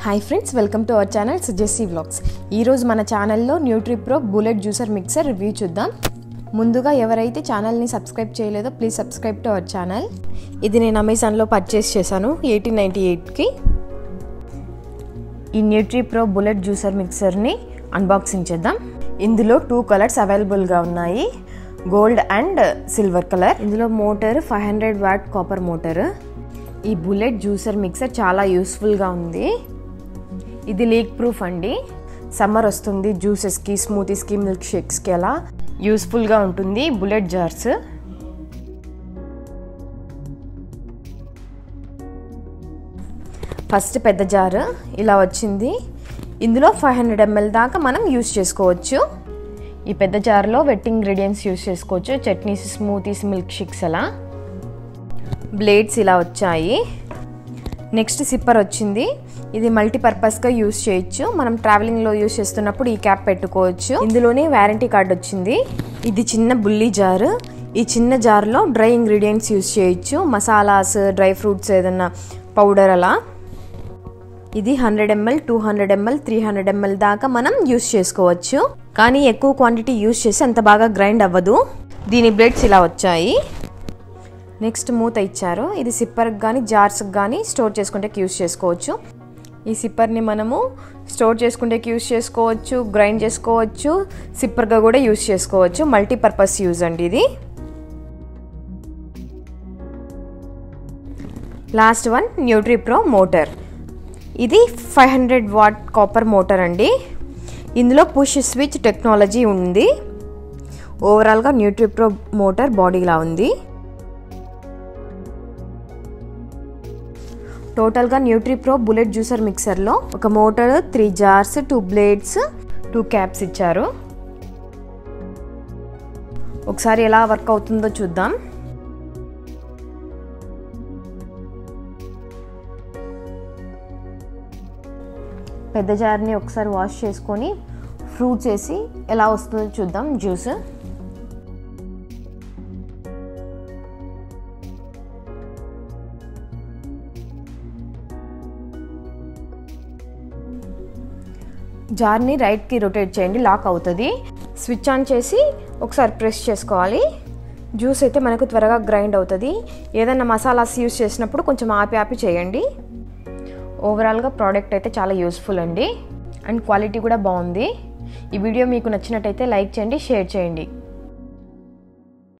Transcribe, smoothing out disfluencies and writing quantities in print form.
Hi friends, welcome to our channel సుజెస్సీ vlogs. ఈరోజు మన ఛానల్లో Nutripro bullet juicer mixer review చూద్దాం. ముందుగా ఎవరైతే ఛానల్ని సబ్స్క్రైబ్ చేయలేదో please subscribe to our channel. ఇది నేను అమెజాన్లో పర్చేస్ చేశాను 1898కి. ఈ న్యూట్రిప్రో బుల్లెట్ జ్యూసర్ మిక్సర్ని అన్బాక్సింగ్ చేద్దాం. ఇందులో 2 కలర్స్ అవైలబుల్గా ఉన్నాయి, గోల్డ్ అండ్ సిల్వర్ కలర్. ఇందులో మోటార్ 500 వాట్ కాపర్ మోటార్. ఈ బుల్లెట్ జ్యూసర్ మిక్సర్ చాలా యూస్ఫుల్గా ఉంది. ఇది లీక్ ప్రూఫ్ అండి. సమ్మర్ వస్తుంది, జ్యూసెస్కి, స్మూతీస్కి, మిల్క్ షేక్స్కి అలా యూస్ఫుల్గా ఉంటుంది బుల్లెట్ జార్స్. ఫస్ట్ పెద్ద జార్ ఇలా వచ్చింది. ఇందులో 500 ml దాకా మనం యూస్ చేసుకోవచ్చు. ఈ పెద్ద జార్లో వెట్ ఇంగ్రీడియంట్స్ యూస్ చేసుకోవచ్చు, చట్నీస్, స్మూతీస్, మిల్క్ షేక్స్ అలా. బ్లేడ్స్ ఇలా వచ్చాయి. నెక్స్ట్ సిప్పర్ వచ్చింది. ఇది మల్టీపర్పస్గా యూస్ చేయొచ్చు. మనం ట్రావెలింగ్లో యూస్ చేస్తున్నప్పుడు ఈ క్యాప్ పెట్టుకోవచ్చు. ఇందులోనే వారంటీ కార్డ్ వచ్చింది. ఇది చిన్న బుల్లీ జారు. ఈ చిన్న జార్లో డ్రై ఇంగ్రీడియంట్స్ యూస్ చేయొచ్చు, మసాలాస్, డ్రై ఫ్రూట్స్, ఏదన్నా పౌడర్ అలా. ఇది 100 ml, 200 ml, 300 ml దాకా మనం యూస్ చేసుకోవచ్చు. కానీ ఎక్కువ క్వాంటిటీ యూస్ చేసి అంత బాగా గ్రైండ్ అవ్వదు. దీని బ్లేడ్స్ ఇలా వచ్చాయి. నెక్స్ట్ మూత ఇచ్చారు. ఇది సిప్పర్కి కానీ జార్స్కి కానీ స్టోర్ చేసుకుంటే యూస్ చేసుకోవచ్చు. ఈ సిప్పర్ని మనము స్టోర్ చేసుకుంటే యూస్ చేసుకోవచ్చు, గ్రైండ్ చేసుకోవచ్చు, సిప్పర్గా కూడా యూస్ చేసుకోవచ్చు. మల్టీపర్పస్ యూజ్ అండి ఇది. Last one Nutripro motor. ఇది 500 వాట్ కాపర్ మోటార్ అండి. ఇందులో పుష్ స్విచ్ టెక్నాలజీ ఉంది. ఓవరాల్గా న్యూట్రిప్రో మోటార్ బాడీలా ఉంది. టోటల్గా న్యూట్రిప్రో బుల్లెట్ జ్యూసర్ మిక్సర్లో ఒక మోటార్, 3 జార్స్, 2 బ్లేడ్స్, 2 క్యాప్స్ ఇచ్చారు. ఒకసారి ఎలా వర్క్ అవుతుందో చూద్దాం. పెద్ద జార్ని ఒకసారి వాష్ చేసుకొని ఫ్రూట్స్ వేసి ఎలా వస్తుందో చూద్దాం జ్యూస్. జార్ని రైట్కి రొటేట్ చేయండి, లాక్ అవుతుంది. స్విచ్ ఆన్ చేసి ఒకసారి ప్రెస్ చేసుకోవాలి. జ్యూస్ అయితే మనకు త్వరగా గ్రైండ్ అవుతుంది. ఏదైనా మసాలాస్ యూస్ చేసినప్పుడు కొంచెం ఆపి చేయండి. ఓవరాల్గా ప్రోడక్ట్ అయితే చాలా యూస్ఫుల్ అండి, అండ్ క్వాలిటీ కూడా బాగుంది. ఈ వీడియో మీకు నచ్చినట్టయితే లైక్ చేయండి, షేర్ చేయండి.